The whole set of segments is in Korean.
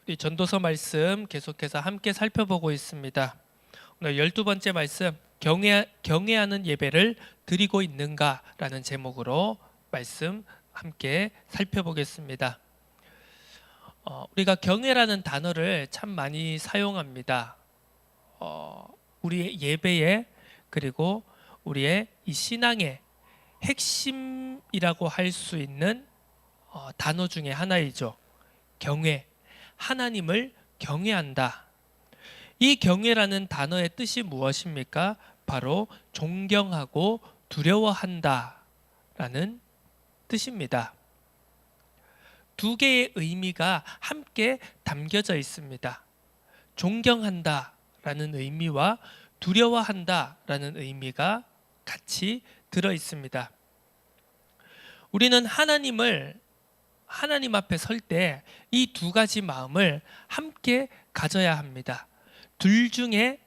우리 전도서 말씀 계속해서 함께 살펴보고 있습니다. 오늘 12번째 말씀, 경외하는 예배를 드리고 있는가라는 제목으로 말씀 함께 살펴보겠습니다. 우리가 경외라는 단어를 참 많이 사용합니다. 우리의 예배에, 그리고 우리의 이 신앙의 핵심이라고 할 수 있는 단어 중에 하나이죠. 경외, 하나님을 경외한다. 이 경외라는 단어의 뜻이 무엇입니까? 바로 존경하고 두려워한다 라는 뜻입니다. 두 개의 의미가 함께 담겨져 있습니다. 존경한다 라는 의미와 두려워한다 라는 의미가 같이 들어 있습니다. 우리는 하나님 앞에 설 때 이 두 가지 마음을 함께 가져야 합니다. 둘 중에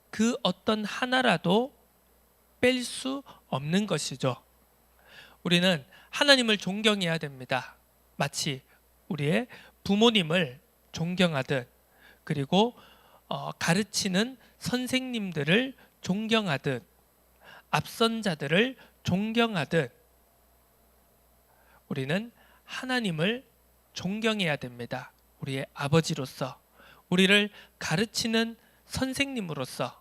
그 어떤 하나라도 뺄 수 없는 것이죠. 우리는 하나님을 존경해야 됩니다. 마치 우리의 부모님을 존경하듯, 그리고 가르치는 선생님들을 존경하듯, 앞선 자들을 존경하듯 우리는 하나님을 존경해야 됩니다. 우리의 아버지로서, 우리를 가르치는 선생님으로서,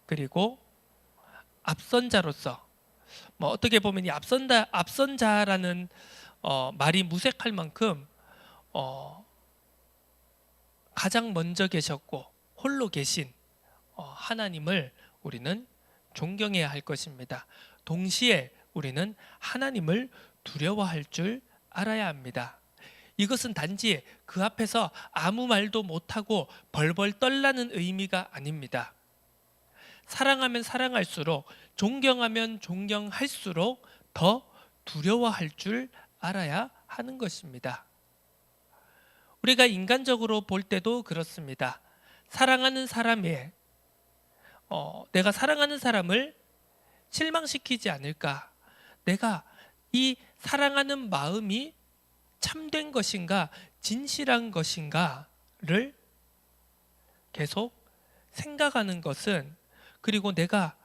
그리고 앞선자로서. 어떻게 보면 이 앞선자라는 말이 무색할 만큼 가장 먼저 계셨고 홀로 계신 하나님을 우리는 존경해야 할 것입니다. 동시에 우리는 하나님을 두려워할 줄 알아야 합니다. 이것은 단지 그 앞에서 아무 말도 못하고 벌벌 떨라는 의미가 아닙니다. 사랑하면 사랑할수록, 존경하면 존경할수록 더 두려워할 줄 알아야 하는 것입니다. 우리가 인간적으로 볼 때도 그렇습니다. 사랑하는 사람이 내가 사랑하는 사람을 실망시키지 않을까, 내가 이 사랑하는 마음이 참된 것인가, 진실한 것인가를 계속 생각하는 것은, 그리고 내가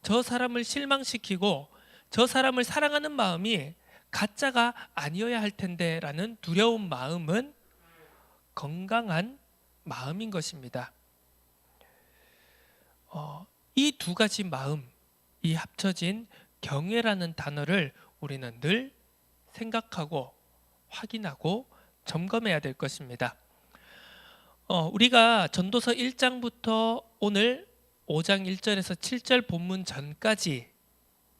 저 사람을 실망시키고 저 사람을 사랑하는 마음이 가짜가 아니어야 할 텐데 라는 두려운 마음은 건강한 마음인 것입니다. 이 두 가지 마음, 이 합쳐진 경외라는 단어를 우리는 늘 생각하고 확인하고 점검해야 될 것입니다. 우리가 전도서 1장부터 오늘 5장 1절에서 7절 본문 전까지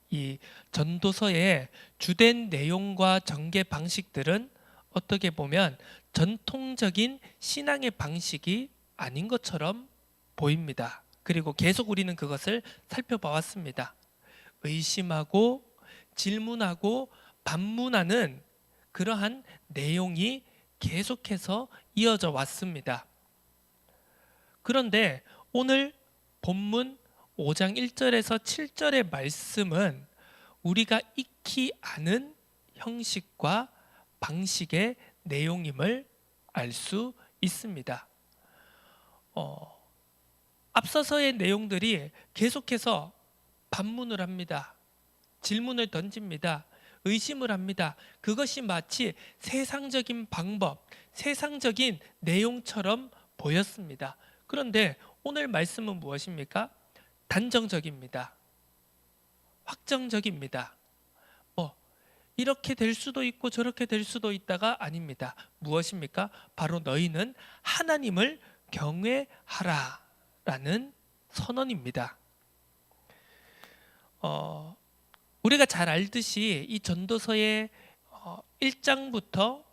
이 전도서의 주된 내용과 전개 방식들은 어떻게 보면 전통적인 신앙의 방식이 아닌 것처럼 보입니다. 그리고 계속 우리는 그것을 살펴봐왔습니다. 의심하고 질문하고 반문하는 그러한 내용이 계속해서 이어져 왔습니다. 그런데 오늘 본문 5장 1절에서 7절의 말씀은 우리가 익히 아는 형식과 방식의 내용임을 알 수 있습니다. 앞서서의 내용들이 계속해서 반문을 합니다. 질문을 던집니다. 의심을 합니다. 그것이 마치 세상적인 방법, 세상적인 내용처럼 보였습니다. 그런데 오늘 말씀은 무엇입니까? 단정적입니다. 확정적입니다. 이렇게 될 수도 있고 저렇게 될 수도 있다가 아닙니다. 무엇입니까? 바로 너희는 하나님을 경외하라 라는 선언입니다. 우리가 잘 알듯이 이 전도서의 1장부터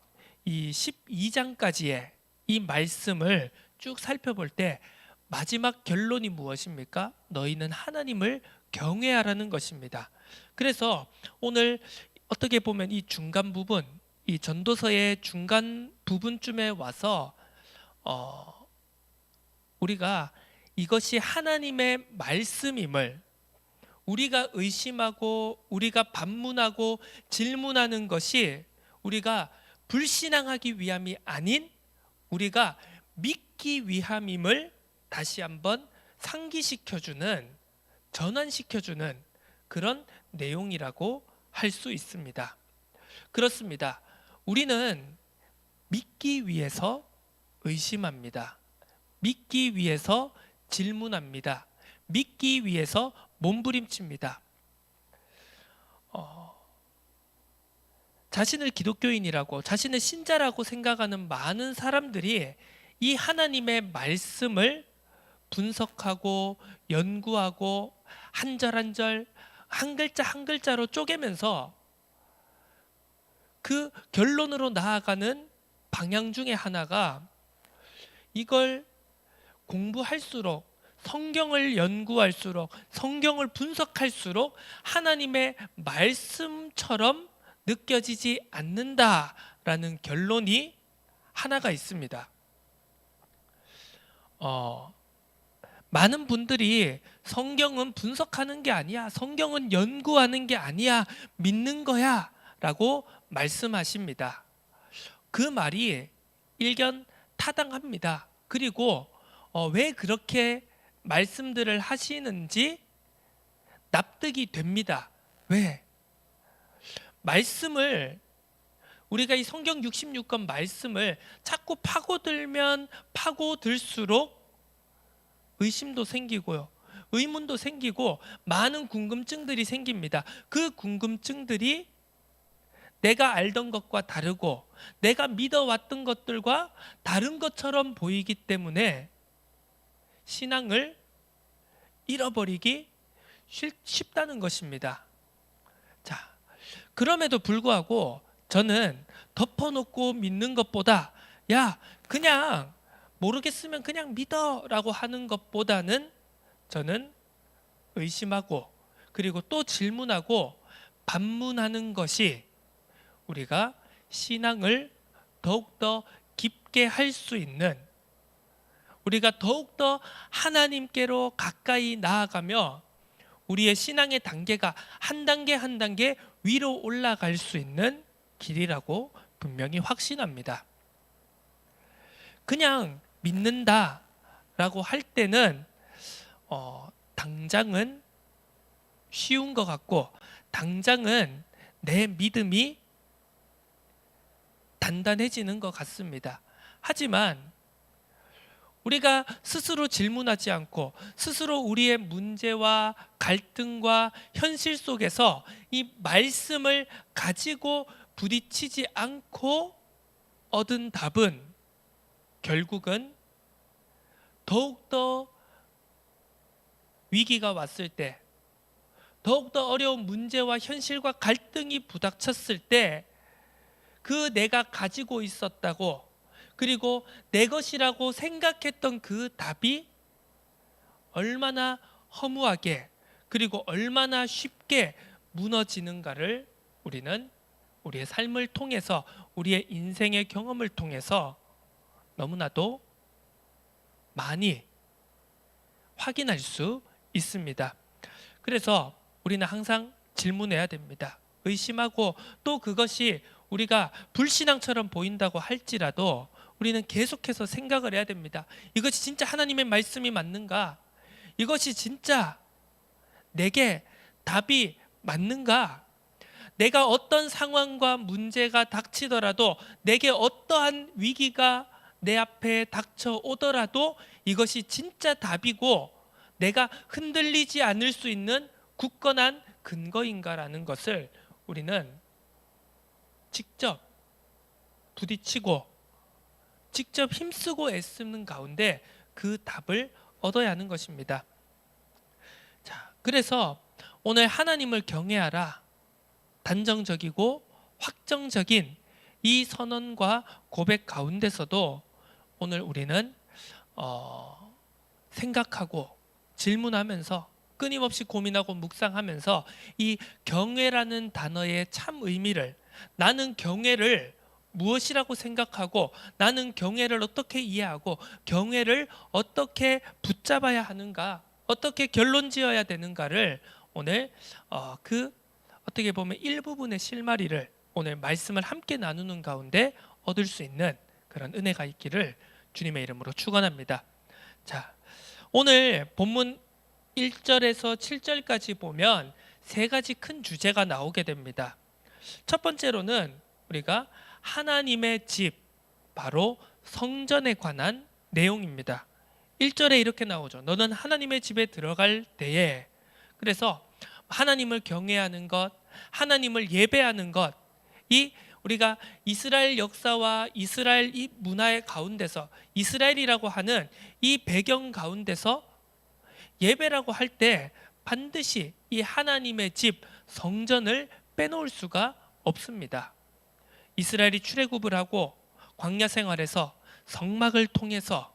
이 12장까지의 이 말씀을 쭉 살펴볼 때 마지막 결론이 무엇입니까? 너희는 하나님을 경외하라는 것입니다. 그래서 오늘 어떻게 보면 이 중간 부분, 이 전도서의 중간 부분쯤에 와서 우리가 이것이 하나님의 말씀임을, 우리가 의심하고 우리가 반문하고 질문하는 것이 우리가 불신앙하기 위함이 아닌 우리가 믿기 위함임을 다시 한번 상기시켜주는, 전환시켜주는 그런 내용이라고 할 수 있습니다. 그렇습니다. 우리는 믿기 위해서 의심합니다. 믿기 위해서 질문합니다. 믿기 위해서 몸부림칩니다. 자신을 기독교인이라고, 자신을 신자라고 생각하는 많은 사람들이 이 하나님의 말씀을 분석하고 연구하고 한 절 한 절, 한 글자 한 글자로 쪼개면서 그 결론으로 나아가는 방향 중에 하나가, 이걸 공부할수록, 성경을 연구할수록, 성경을 분석할수록 하나님의 말씀처럼 느껴지지 않는다라는 결론이 하나가 있습니다. 많은 분들이 성경은 분석하는 게 아니야, 성경은 연구하는 게 아니야, 믿는 거야 라고 말씀하십니다. 그 말이 일견 타당합니다. 그리고 왜 그렇게 말씀들을 하시는지 납득이 됩니다. 왜? 말씀을, 우리가 이 성경 66권 말씀을 자꾸 파고들면 파고들수록 의심도 생기고요, 의문도 생기고 많은 궁금증들이 생깁니다. 그 궁금증들이 내가 알던 것과 다르고 내가 믿어왔던 것들과 다른 것처럼 보이기 때문에 신앙을 잃어버리기 쉽다는 것입니다. 자, 그럼에도 불구하고 저는 덮어놓고 믿는 것보다, 야, 그냥 모르겠으면 그냥 믿어 라고 하는 것보다는 저는 의심하고, 그리고 또 질문하고 반문하는 것이 우리가 신앙을 더욱더 깊게 할 수 있는, 우리가 더욱더 하나님께로 가까이 나아가며 우리의 신앙의 단계가 한 단계 한 단계 위로 올라갈 수 있는 길이라고 분명히 확신합니다. 그냥 믿는다라고 할 때는 당장은 쉬운 것 같고, 당장은 내 믿음이 단단해지는 것 같습니다. 하지만 우리가 스스로 질문하지 않고 스스로 우리의 문제와 갈등과 현실 속에서 이 말씀을 가지고 부딪히지 않고 얻은 답은 결국은 더욱더 위기가 왔을 때, 더욱더 어려운 문제와 현실과 갈등이 부닥쳤을 때 그 내가 가지고 있었다고, 그리고 내 것이라고 생각했던 그 답이 얼마나 허무하게, 그리고 얼마나 쉽게 무너지는가를 우리는 우리의 삶을 통해서, 우리의 인생의 경험을 통해서 너무나도 많이 확인할 수 있습니다. 그래서 우리는 항상 질문해야 됩니다. 의심하고, 또 그것이 우리가 불신앙처럼 보인다고 할지라도 우리는 계속해서 생각을 해야 됩니다. 이것이 진짜 하나님의 말씀이 맞는가? 이것이 진짜 내게 답이 맞는가? 내가 어떤 상황과 문제가 닥치더라도, 내게 어떠한 위기가 내 앞에 닥쳐오더라도 이것이 진짜 답이고 내가 흔들리지 않을 수 있는 굳건한 근거인가라는 것을 우리는 직접 부딪히고 직접 힘쓰고 애쓰는 가운데 그 답을 얻어야 하는 것입니다. 자, 그래서 오늘 하나님을 경외하라, 단정적이고 확정적인 이 선언과 고백 가운데서도 오늘 우리는 생각하고 질문하면서 끊임없이 고민하고 묵상하면서 이 경외라는 단어의 참 의미를, 나는 경외를 무엇이라고 생각하고, 나는 경외를 어떻게 이해하고, 경외를 어떻게 붙잡아야 하는가, 어떻게 결론 지어야 되는가를 오늘 어떻게 보면 일부분의 실마리를 오늘 말씀을 함께 나누는 가운데 얻을 수 있는 그런 은혜가 있기를 주님의 이름으로 축원합니다. 자, 오늘 본문 1절에서 7절까지 보면 세 가지 큰 주제가 나오게 됩니다. 첫 번째로는 우리가 하나님의 집, 바로 성전에 관한 내용입니다. 1절에 이렇게 나오죠. 너는 하나님의 집에 들어갈 때에, 그래서 하나님을 경외하는 것, 하나님을 예배하는 것, 이 우리가 이스라엘 역사와 이스라엘 이 문화의 가운데서, 이스라엘이라고 하는 이 배경 가운데서 예배라고 할 때 반드시 이 하나님의 집 성전을 빼놓을 수가 없습니다. 이스라엘이 출애굽을 하고 광야 생활에서 성막을 통해서,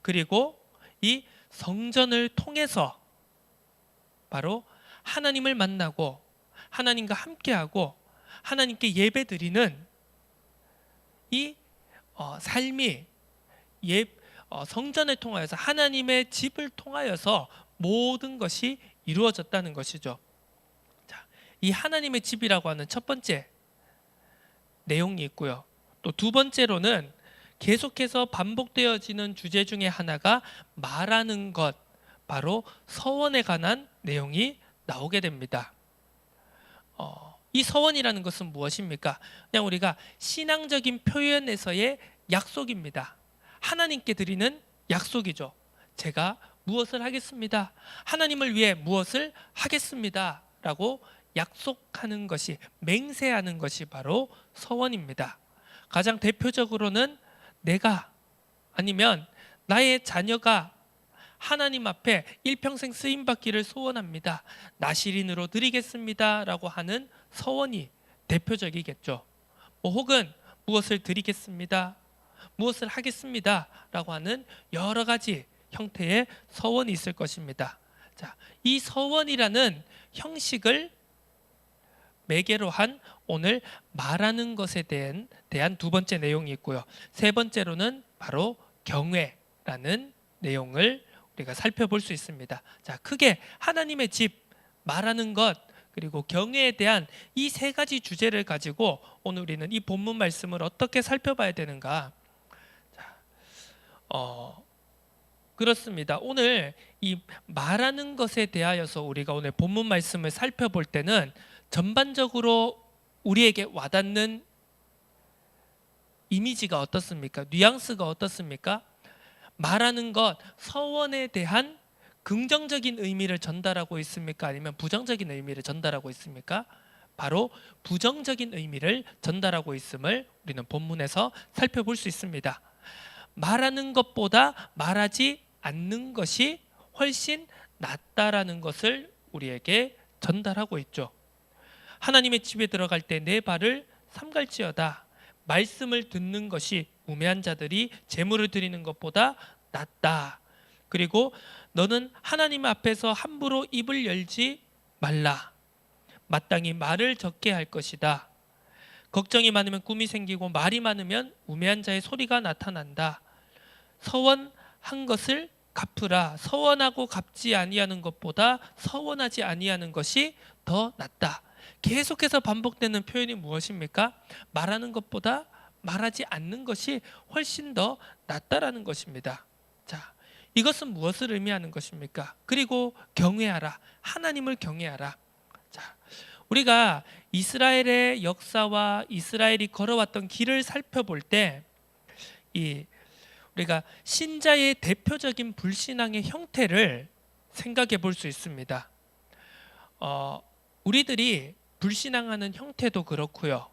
그리고 이 성전을 통해서 바로 하나님을 만나고 하나님과 함께하고 하나님께 예배드리는 이 삶이 성전을 통하여서, 하나님의 집을 통하여서 모든 것이 이루어졌다는 것이죠. 자, 이 하나님의 집이라고 하는 첫 번째 내용이 있고요. 또 두 번째로는 계속해서 반복되어지는 주제 중에 하나가 말하는 것, 바로 서원에 관한 내용이 나오게 됩니다. 이 서원이라는 것은 무엇입니까? 그냥 우리가 신앙적인 표현에서의 약속입니다. 하나님께 드리는 약속이죠. 제가 무엇을 하겠습니다. 하나님을 위해 무엇을 하겠습니다. 라고 약속하는 것이, 맹세하는 것이 바로 서원입니다. 가장 대표적으로는 내가, 아니면 나의 자녀가 하나님 앞에 일평생 쓰임받기를 소원합니다. 나시린으로 드리겠습니다. 라고 하는 서원이 대표적이겠죠. 혹은 무엇을 드리겠습니다. 무엇을 하겠습니다. 라고 하는 여러 가지 형태의 서원이 있을 것입니다. 자, 이 서원이라는 형식을 매개로 한 오늘 말하는 것에 대한 두 번째 내용이 있고요. 세 번째로는 바로 경외라는 내용을 우리가 살펴볼 수 있습니다. 자, 크게 하나님의 집, 말하는 것, 그리고 경외에 대한 이 세 가지 주제를 가지고 오늘 우리는 이 본문 말씀을 어떻게 살펴봐야 되는가? 자, 그렇습니다. 오늘 이 말하는 것에 대하여서 우리가 오늘 본문 말씀을 살펴볼 때는 전반적으로 우리에게 와닿는 이미지가 어떻습니까? 뉘앙스가 어떻습니까? 말하는 것, 서원에 대한 긍정적인 의미를 전달하고 있습니까? 아니면 부정적인 의미를 전달하고 있습니까? 바로 부정적인 의미를 전달하고 있음을 우리는 본문에서 살펴볼 수 있습니다. 말하는 것보다 말하지 않는 것이 훨씬 낫다라는 것을 우리에게 전달하고 있죠. 하나님의 집에 들어갈 때 내 발을 삼갈지어다. 말씀을 듣는 것이 우매한 자들이 제물을 드리는 것보다 낫다. 그리고 너는 하나님 앞에서 함부로 입을 열지 말라. 마땅히 말을 적게 할 것이다. 걱정이 많으면 꿈이 생기고 말이 많으면 우매한 자의 소리가 나타난다. 서원한 것을 갚으라. 서원하고 갚지 아니하는 것보다 서원하지 아니하는 것이 더 낫다. 계속해서 반복되는 표현이 무엇입니까? 말하는 것보다 말하지 않는 것이 훨씬 더 낫다라는 것입니다. 자, 이것은 무엇을 의미하는 것입니까? 그리고 경외하라. 하나님을 경외하라. 자, 우리가 이스라엘의 역사와 이스라엘이 걸어왔던 길을 살펴볼 때 우리가 신자의 대표적인 불신앙의 형태를 생각해 볼 수 있습니다. 우리들이 불신앙하는 형태도 그렇고요.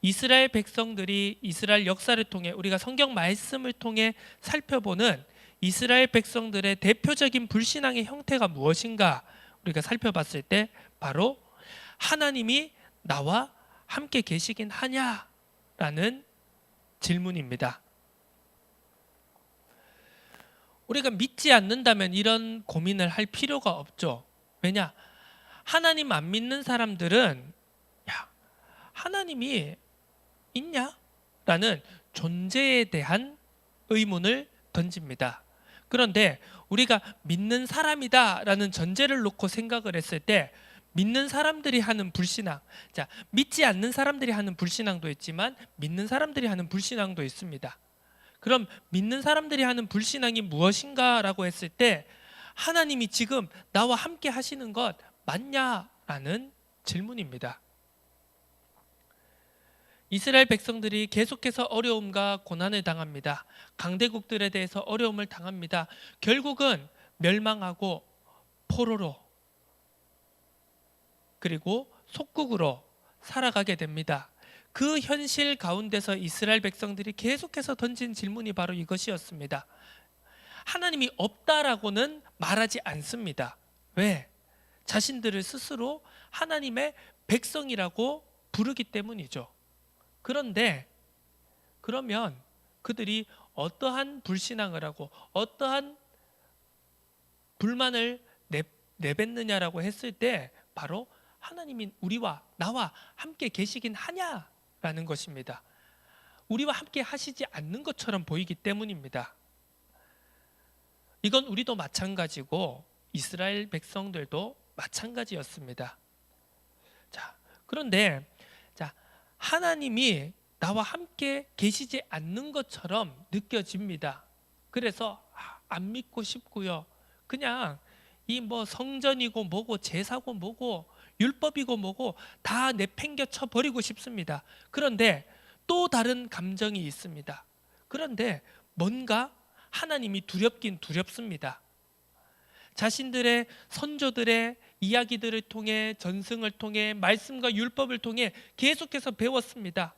이스라엘 백성들이 이스라엘 역사를 통해, 우리가 성경 말씀을 통해 살펴보는 이스라엘 백성들의 대표적인 불신앙의 형태가 무엇인가 우리가 살펴봤을 때 바로 하나님이 나와 함께 계시긴 하냐라는 질문입니다. 우리가 믿지 않는다면 이런 고민을 할 필요가 없죠. 왜냐? 하나님 안 믿는 사람들은 야, 하나님이 있냐? 라는 존재에 대한 의문을 던집니다. 그런데 우리가 믿는 사람이다 라는 전제를 놓고 생각을 했을 때 믿는 사람들이 하는 불신앙. 자, 믿지 않는 사람들이 하는 불신앙도 있지만 믿는 사람들이 하는 불신앙도 있습니다. 그럼 믿는 사람들이 하는 불신앙이 무엇인가라고 했을 때 하나님이 지금 나와 함께 하시는 것 맞냐라는 질문입니다. 이스라엘 백성들이 계속해서 어려움과 고난을 당합니다. 강대국들에 대해서 어려움을 당합니다. 결국은 멸망하고 포로로 그리고 속국으로 살아가게 됩니다. 그 현실 가운데서 이스라엘 백성들이 계속해서 던진 질문이 바로 이것이었습니다. 하나님이 없다라고는 말하지 않습니다. 왜? 자신들을 스스로 하나님의 백성이라고 부르기 때문이죠. 그런데 그러면 그들이 어떠한 불신앙을 하고 어떠한 불만을 내뱉느냐라고 했을 때 바로 하나님이 우리와 나와 함께 계시긴 하냐라는 것입니다. 우리와 함께 하시지 않는 것처럼 보이기 때문입니다. 이건 우리도 마찬가지고 이스라엘 백성들도 마찬가지였습니다. 자, 그런데 하나님이 나와 함께 계시지 않는 것처럼 느껴집니다. 그래서 안 믿고 싶고요. 그냥 이 뭐 성전이고 뭐고 제사고 뭐고 율법이고 뭐고 다 내팽개쳐 버리고 싶습니다. 그런데 또 다른 감정이 있습니다. 그런데 뭔가 하나님이 두렵긴 두렵습니다. 자신들의 선조들의 이야기들을 통해 전승을 통해 말씀과 율법을 통해 계속해서 배웠습니다.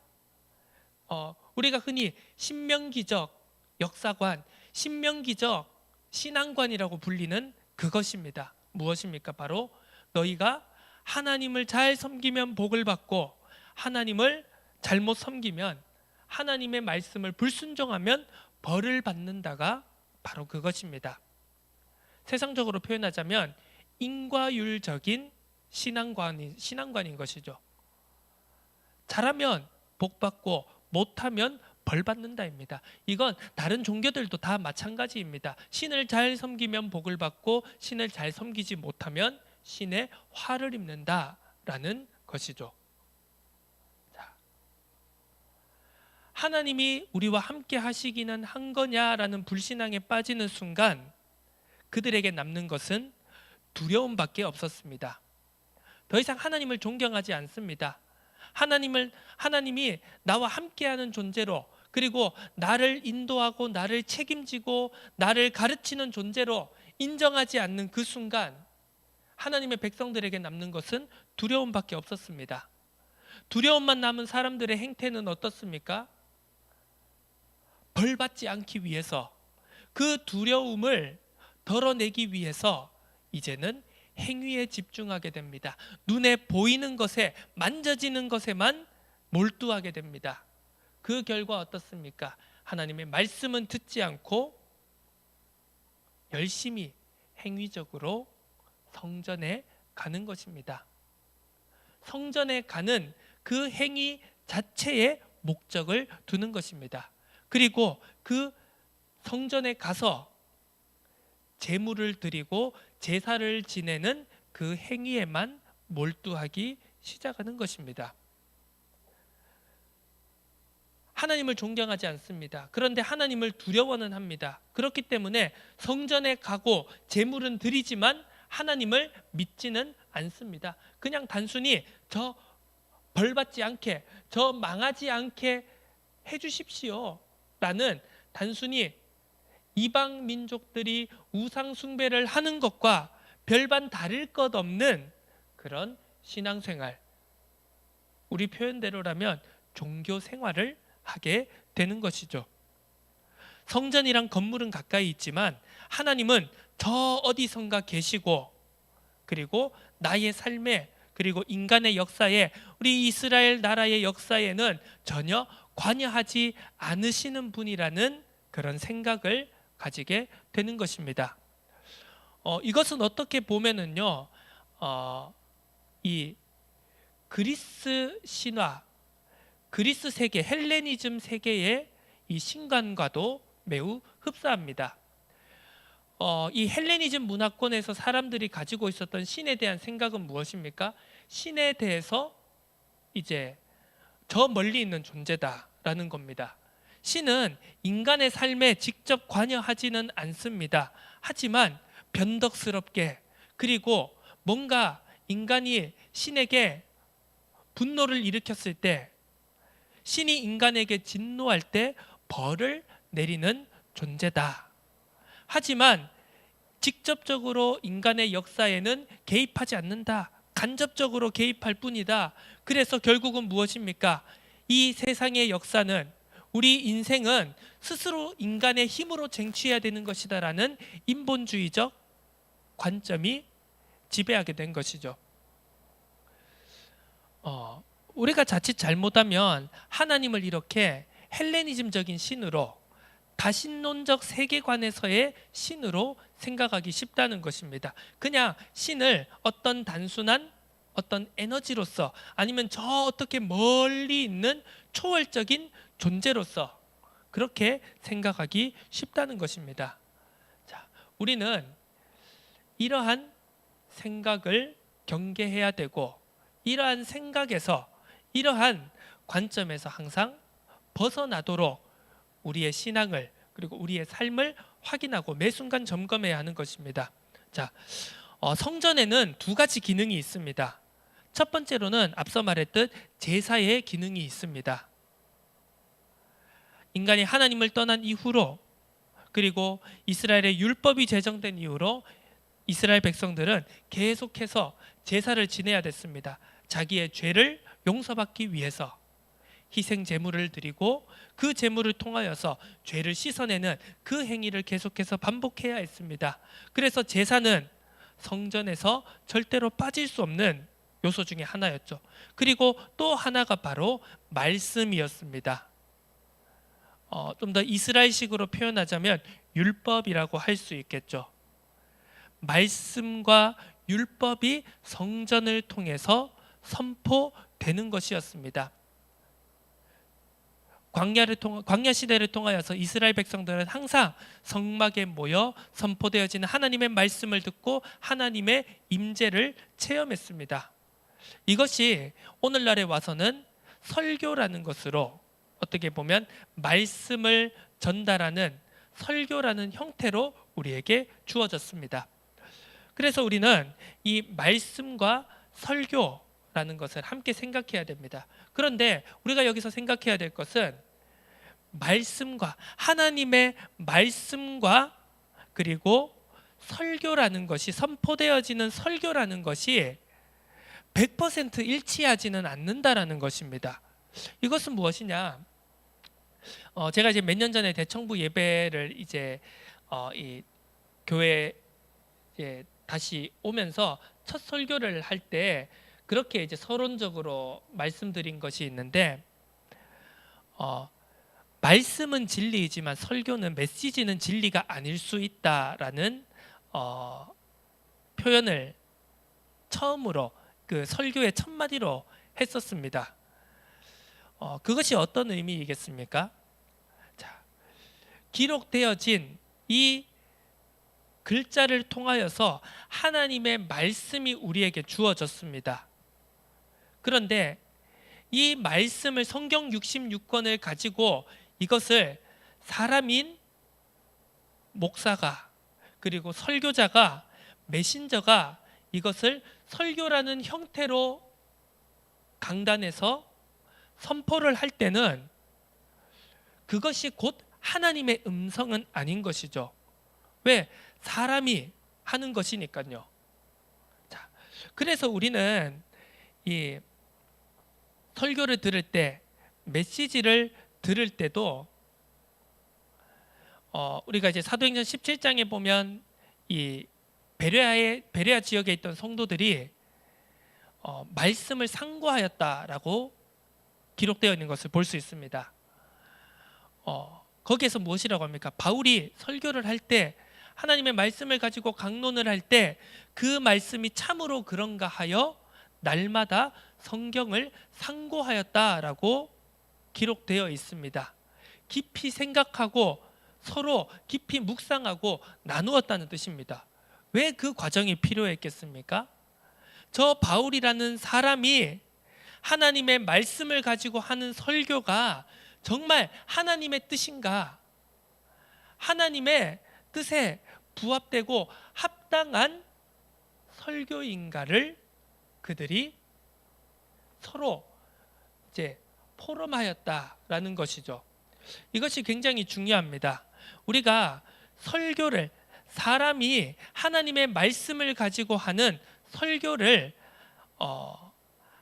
우리가 흔히 신명기적 역사관, 신명기적 신앙관이라고 불리는 그것입니다. 무엇입니까? 바로 너희가 하나님을 잘 섬기면 복을 받고 하나님을 잘못 섬기면 하나님의 말씀을 불순종하면 벌을 받는다가 바로 그것입니다. 세상적으로 표현하자면 인과율적인 신앙관인 것이죠. 잘하면 복 받고 못하면 벌 받는다입니다. 이건 다른 종교들도 다 마찬가지입니다. 신을 잘 섬기면 복을 받고 신을 잘 섬기지 못하면 신의 화를 입는다라는 것이죠. 하나님이 우리와 함께 하시기는 한 거냐라는 불신앙에 빠지는 순간 그들에게 남는 것은 두려움밖에 없었습니다. 더 이상 하나님을 존경하지 않습니다. 하나님이 나와 함께하는 존재로 그리고 나를 인도하고 나를 책임지고 나를 가르치는 존재로 인정하지 않는 그 순간 하나님의 백성들에게 남는 것은 두려움밖에 없었습니다. 두려움만 남은 사람들의 행태는 어떻습니까? 벌 받지 않기 위해서 그 두려움을 덜어내기 위해서 이제는 행위에 집중하게 됩니다. 눈에 보이는 것에 만져지는 것에만 몰두하게 됩니다. 그 결과 어떻습니까? 하나님의 말씀은 듣지 않고 열심히 행위적으로 성전에 가는 것입니다. 성전에 가는 그 행위 자체에 목적을 두는 것입니다. 그리고 그 성전에 가서 제물을 드리고 제사를 지내는 그 행위에만 몰두하기 시작하는 것입니다. 하나님을 존경하지 않습니다. 그런데 하나님을 두려워는 합니다. 그렇기 때문에 성전에 가고 제물은 드리지만 하나님을 믿지는 않습니다. 그냥 단순히 저 벌 받지 않게, 저 망하지 않게 해주십시오 라는 단순히 이방 민족들이 우상 숭배를 하는 것과 별반 다를 것 없는 그런 신앙생활, 우리 표현대로라면 종교 생활을 하게 되는 것이죠. 성전이랑 건물은 가까이 있지만 하나님은 저 어디선가 계시고 그리고 나의 삶에 그리고 인간의 역사에 우리 이스라엘 나라의 역사에는 전혀 관여하지 않으시는 분이라는 그런 생각을 가지게 되는 것입니다. 이것은 어떻게 보면은요, 이 그리스 신화, 그리스 세계, 헬레니즘 세계의 이 신관과도 매우 흡사합니다. 이 헬레니즘 문화권에서 사람들이 가지고 있었던 신에 대한 생각은 무엇입니까? 신에 대해서 이제 저 멀리 있는 존재다라는 겁니다. 신은 인간의 삶에 직접 관여하지는 않습니다. 하지만 변덕스럽게, 그리고 뭔가 인간이 신에게 분노를 일으켰을 때, 신이 인간에게 진노할 때 벌을 내리는 존재다. 하지만 직접적으로 인간의 역사에는 개입하지 않는다. 간접적으로 개입할 뿐이다. 그래서 결국은 무엇입니까? 이 세상의 역사는, 우리 인생은 스스로 인간의 힘으로 쟁취해야 되는 것이다라는 인본주의적 관점이 지배하게 된 것이죠. 우리가 자칫 잘못하면 하나님을 이렇게 헬레니즘적인 신으로, 다신론적 세계관에서의 신으로 생각하기 쉽다는 것입니다. 그냥 신을 어떤 단순한 어떤 에너지로서, 아니면 저 어떻게 멀리 있는 초월적인 존재로서 그렇게 생각하기 쉽다는 것입니다. 자, 우리는 이러한 생각을 경계해야 되고, 이러한 생각에서, 이러한 관점에서 항상 벗어나도록 우리의 신앙을, 그리고 우리의 삶을 확인하고 매 순간 점검해야 하는 것입니다. 자, 성전에는 두 가지 기능이 있습니다. 첫 번째로는 앞서 말했듯 제사의 기능이 있습니다. 인간이 하나님을 떠난 이후로, 그리고 이스라엘의 율법이 제정된 이후로 이스라엘 백성들은 계속해서 제사를 지내야 됐습니다. 자기의 죄를 용서받기 위해서 희생 제물을 드리고, 그 제물을 통하여서 죄를 씻어내는 그 행위를 계속해서 반복해야 했습니다. 그래서 제사는 성전에서 절대로 빠질 수 없는 요소 중에 하나였죠. 그리고 또 하나가 바로 말씀이었습니다. 좀 더 이스라엘식으로 표현하자면 율법이라고 할 수 있겠죠. 말씀과 율법이 성전을 통해서 선포되는 것이었습니다. 광야 시대를 통하여서 이스라엘 백성들은 항상 성막에 모여 선포되어지는 하나님의 말씀을 듣고 하나님의 임재를 체험했습니다. 이것이 오늘날에 와서는 설교라는 것으로, 어떻게 보면 말씀을 전달하는 설교라는 형태로 우리에게 주어졌습니다. 그래서 우리는 이 말씀과 설교라는 것을 함께 생각해야 됩니다. 그런데 우리가 여기서 생각해야 될 것은, 말씀과, 하나님의 말씀과, 그리고 설교라는 것이, 선포되어지는 설교라는 것이 100% 일치하지는 않는다라는 것입니다. 이것은 무엇이냐? 제가 이제 몇 년 전에 대청부 예배를 이 교회에 다시 오면서 첫 설교를 할 때 그렇게 이제 서론적으로 말씀드린 것이 있는데, 말씀은 진리이지만 설교는, 메시지는 진리가 아닐 수 있다라는 표현을 처음으로 그 설교의 첫 마디로 했었습니다. 그것이 어떤 의미이겠습니까? 자, 기록되어진 이 글자를 통하여서 하나님의 말씀이 우리에게 주어졌습니다. 그런데 이 말씀을, 성경 66권을 가지고 이것을 사람인 목사가, 그리고 설교자가, 메신저가 이것을 설교라는 형태로 강단에서 선포를 할 때는 그것이 곧 하나님의 음성은 아닌 것이죠. 왜? 사람이 하는 것이니까요. 자, 그래서 우리는 이 설교를 들을 때, 메시지를 들을 때도 우리가 이제 사도행전 17장에 보면 이 베레아 지역에 있던 성도들이 말씀을 상고하였다라고 기록되어 있는 것을 볼 수 있습니다. 거기에서 무엇이라고 합니까? 바울이 설교를 할 때, 하나님의 말씀을 가지고 강론을 할 때 그 말씀이 참으로 그런가 하여 날마다 성경을 상고하였다라고 기록되어 있습니다. 깊이 생각하고 서로 깊이 묵상하고 나누었다는 뜻입니다. 왜 그 과정이 필요했겠습니까? 저 바울이라는 사람이 하나님의 말씀을 가지고 하는 설교가 정말 하나님의 뜻인가, 하나님의 뜻에 부합되고 합당한 설교인가를 그들이 서로 이제 포럼하였다라는 것이죠. 이것이 굉장히 중요합니다. 우리가 설교를, 사람이 하나님의 말씀을 가지고 하는 설교를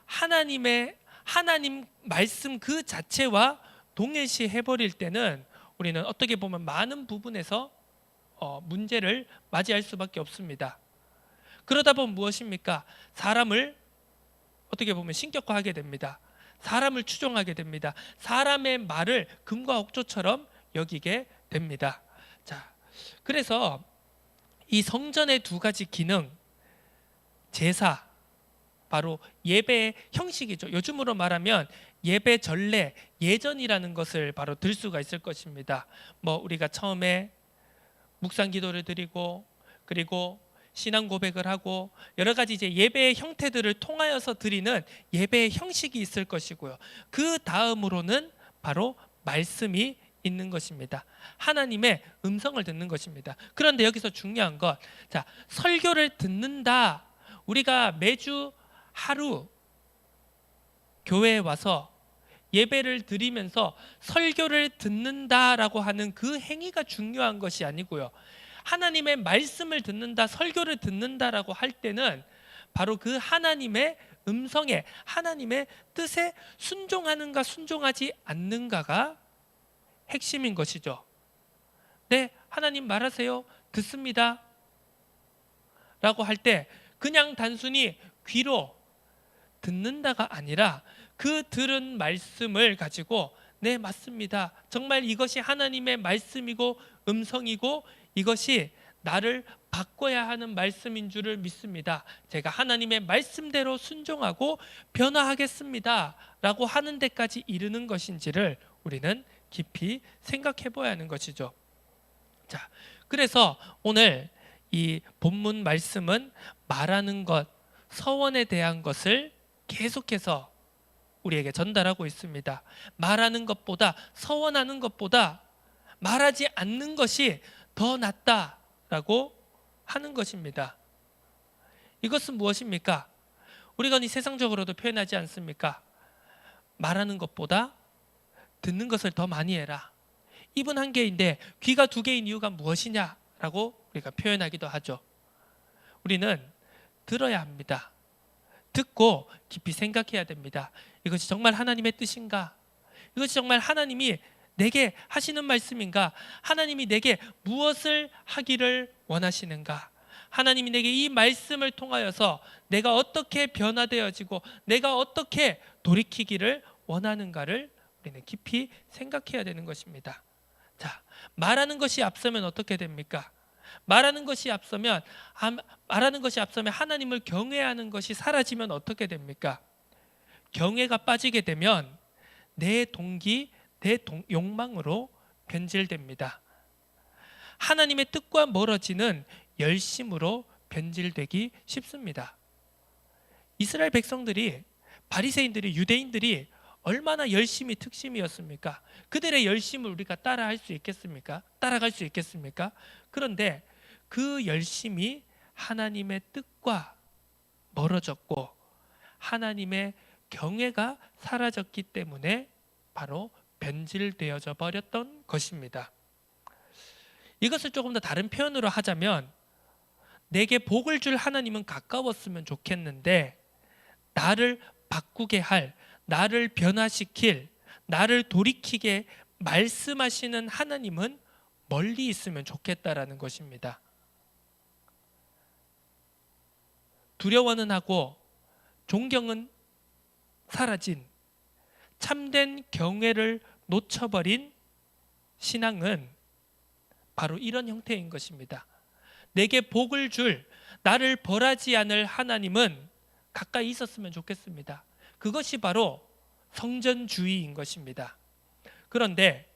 하나님 말씀 그 자체와 동일시 해버릴 때는 우리는 어떻게 보면 많은 부분에서 문제를 맞이할 수밖에 없습니다. 그러다 보면 무엇입니까? 사람을 어떻게 보면 신격화하게 됩니다. 사람을 추종하게 됩니다. 사람의 말을 금과 옥조처럼 여기게 됩니다. 자, 그래서 이 성전의 두 가지 기능, 제사, 바로 예배의 형식이죠. 요즘으로 말하면 예배 전례, 예전이라는 것을 바로 들 수가 있을 것입니다. 우리가 처음에 묵상 기도를 드리고, 그리고 신앙 고백을 하고, 여러 가지 이제 예배의 형태들을 통하여서 드리는 예배의 형식이 있을 것이고요. 그 다음으로는 바로 말씀이 있는 것입니다. 하나님의 음성을 듣는 것입니다. 그런데 여기서 중요한 것, 자, 설교를 듣는다. 우리가 매주 하루 교회에 와서 예배를 드리면서 설교를 듣는다라고 하는 그 행위가 중요한 것이 아니고요. 하나님의 말씀을 듣는다, 설교를 듣는다라고 할 때는 바로 그 하나님의 음성에, 하나님의 뜻에 순종하는가 순종하지 않는가가 핵심인 것이죠. 네, 하나님 말하세요. 듣습니다. 라고 할 때 그냥 단순히 귀로 듣는다가 아니라 그 들은 말씀을 가지고 네, 맞습니다. 정말 이것이 하나님의 말씀이고 음성이고 이것이 나를 바꿔야 하는 말씀인 줄을 믿습니다. 제가 하나님의 말씀대로 순종하고 변화하겠습니다. 라고 하는 데까지 이르는 것인지를 우리는 깊이 생각해 봐야 하는 것이죠. 자, 그래서 오늘 이 본문 말씀은 말하는 것, 서원에 대한 것을 계속해서 우리에게 전달하고 있습니다. 말하는 것보다, 서원하는 것보다 말하지 않는 것이 더 낫다라고 하는 것입니다. 이것은 무엇입니까? 우리가 이 세상적으로도 표현하지 않습니까? 말하는 것보다 듣는 것을 더 많이 해라. 입은 한 개인데 귀가 두 개인 이유가 무엇이냐라고 우리가 표현하기도 하죠. 우리는 들어야 합니다. 듣고 깊이 생각해야 됩니다. 이것이 정말 하나님의 뜻인가? 이것이 정말 하나님이 내게 하시는 말씀인가? 하나님이 내게 무엇을 하기를 원하시는가? 하나님이 내게 이 말씀을 통하여서 내가 어떻게 변화되어지고 내가 어떻게 돌이키기를 원하는가를 우리는 깊이 생각해야 되는 것입니다. 자, 말하는 것이 앞서면 어떻게 됩니까? 말하는 것이 앞서면 하나님을 경외하는 것이 사라지면 어떻게 됩니까? 경외가 빠지게 되면 내 동기, 내 욕망으로 변질됩니다. 하나님의 뜻과 멀어지는 열심으로 변질되기 쉽습니다. 이스라엘 백성들이, 바리새인들이, 유대인들이 얼마나 열심이 특심이었습니까? 그들의 열심을 우리가 따라갈 수 있겠습니까? 그런데 그 열심이 하나님의 뜻과 멀어졌고 하나님의 경외가 사라졌기 때문에 바로 변질되어져 버렸던 것입니다. 이것을 조금 더 다른 표현으로 하자면, 내게 복을 줄 하나님은 가까웠으면 좋겠는데 나를 바꾸게 할, 나를 변화시킬, 나를 돌이키게 말씀하시는 하나님은 멀리 있으면 좋겠다라는 것입니다. 두려워는 하고 존경은 사라진, 참된 경외를 놓쳐버린 신앙은 바로 이런 형태인 것입니다. 내게 복을 줄, 나를 벌하지 않을 하나님은 가까이 있었으면 좋겠습니다. 그것이 바로 성전주의인 것입니다. 그런데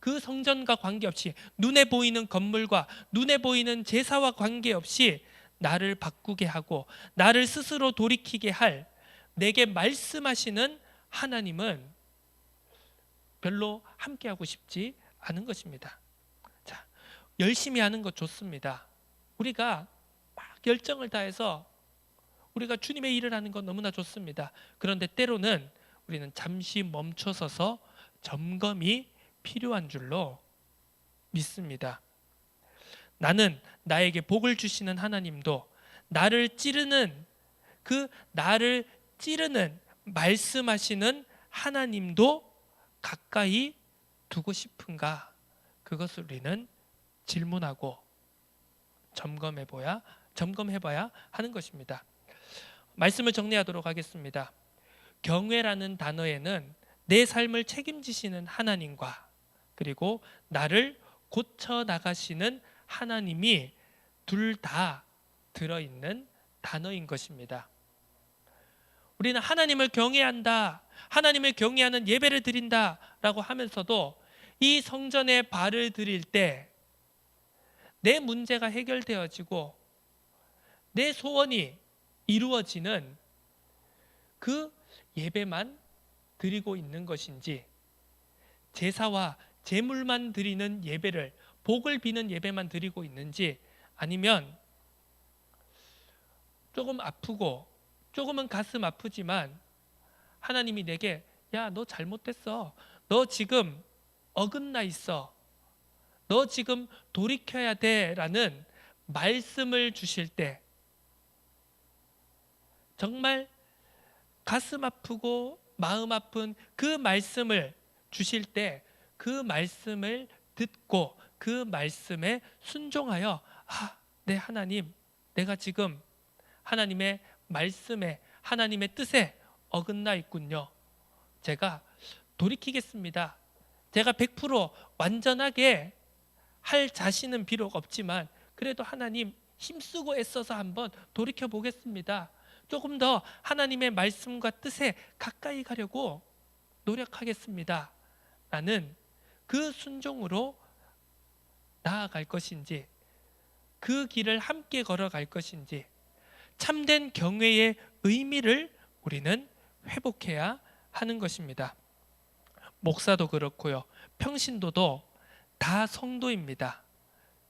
그 성전과 관계없이, 눈에 보이는 건물과 눈에 보이는 제사와 관계없이 나를 바꾸게 하고 나를 스스로 돌이키게 할 내게 말씀하시는 하나님은 별로 함께하고 싶지 않은 것입니다. 자, 열심히 하는 것 좋습니다. 우리가 막 열정을 다해서 우리가 주님의 일을 하는 건 너무나 좋습니다. 그런데 때로는 우리는 잠시 멈춰서서 점검이 필요한 줄로 믿습니다. 나는 나에게 복을 주시는 하나님도 나를 찌르는 말씀하시는 하나님도 가까이 두고 싶은가? 그것을 우리는 질문하고 점검해봐야 하는 것입니다. 말씀을 정리하도록 하겠습니다. 경외라는 단어에는 내 삶을 책임지시는 하나님과 그리고 나를 고쳐 나가시는 하나님이 둘 다 들어있는 단어인 것입니다. 우리는 하나님을 경외한다, 하나님을 경외하는 예배를 드린다라고 하면서도 이 성전에 발을 들일 때 내 문제가 해결되어지고 내 소원이 이루어지는 그 예배만 드리고 있는 것인지, 제사와 제물만 드리는 예배를, 복을 비는 예배만 드리고 있는지, 아니면 조금 아프고 조금은 가슴 아프지만 하나님이 내게 야, 너 잘못됐어, 너 지금 어긋나 있어, 너 지금 돌이켜야 돼 라는 말씀을 주실 때, 정말 가슴 아프고 마음 아픈 그 말씀을 주실 때 그 말씀을 듣고 그 말씀에 순종하여 네 하나님, 내가 지금 하나님의 말씀에, 하나님의 뜻에 어긋나 있군요. 제가 돌이키겠습니다. 제가 100% 완전하게 할 자신은 비록 없지만 그래도 하나님 힘쓰고 애써서 한번 돌이켜 보겠습니다. 조금 더 하나님의 말씀과 뜻에 가까이 가려고 노력하겠습니다. 라는 그 순종으로 나아갈 것인지, 그 길을 함께 걸어갈 것인지, 참된 경외의 의미를 우리는 회복해야 하는 것입니다. 목사도 그렇고요, 평신도도 다 성도입니다.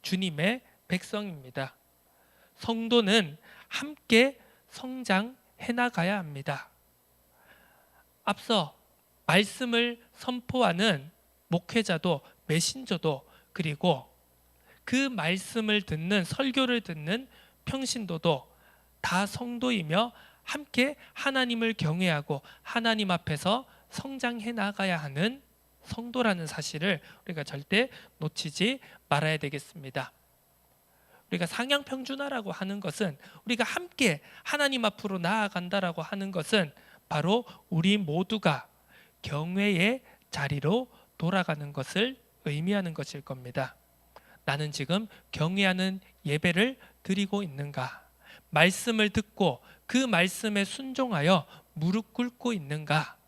주님의 백성입니다. 성도는 함께 성장해 나가야 합니다. 앞서 말씀을 선포하는 목회자도 메신저도, 그리고 그 말씀을 듣는, 설교를 듣는 평신도도 다 성도이며 함께 하나님을 경외하고 하나님 앞에서 성장해 나가야 하는 성도라는 사실을 우리가 절대 놓치지 말아야 되겠습니다. 우리가 상향평준화라고 하는 것은, 우리가 함께 하나님 앞으로 나아간다라고 하는 것은 바로 우리 모두가 경외의 자리로 돌아가는 것을 의미하는 것일 겁니다. 나는 지금 경외하는 예배를 드리고 있는가? 말씀을 듣고 그 말씀에 순종하여 무릎 꿇고 있는가?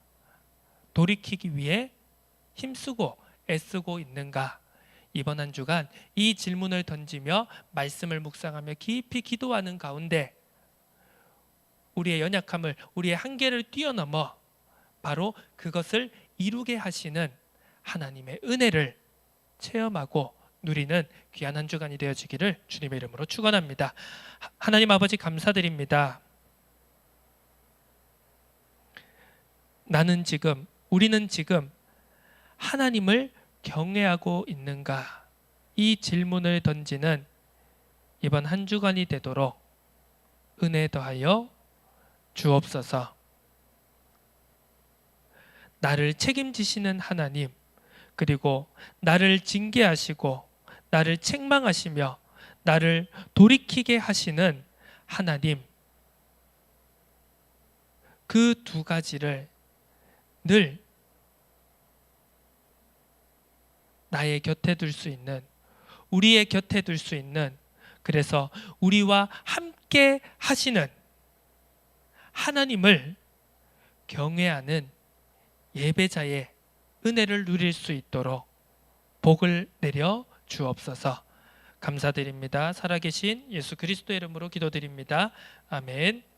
돌이키기 위해 힘쓰고 애쓰고 있는가? 이번 한 주간 이 질문을 던지며 말씀을 묵상하며 깊이 기도하는 가운데 우리의 연약함을, 우리의 한계를 뛰어넘어 바로 그것을 이루게 하시는 하나님의 은혜를 체험하고 누리는 귀한 한 주간이 되어지기를 주님의 이름으로 축원합니다. 하나님 아버지, 감사드립니다. 우리는 지금 하나님을 경외하고 있는가? 이 질문을 던지는 이번 한 주간이 되도록 은혜 더하여 주옵소서. 나를 책임지시는 하나님, 그리고 나를 징계하시고 나를 책망하시며 나를 돌이키게 하시는 하나님, 그 두 가지를 늘 나의 곁에 둘 수 있는, 우리의 곁에 둘 수 있는, 그래서 우리와 함께 하시는 하나님을 경외하는 예배자의 은혜를 누릴 수 있도록 복을 내려 주옵소서. 감사드립니다. 살아계신 예수 그리스도의 이름으로 기도드립니다. 아멘.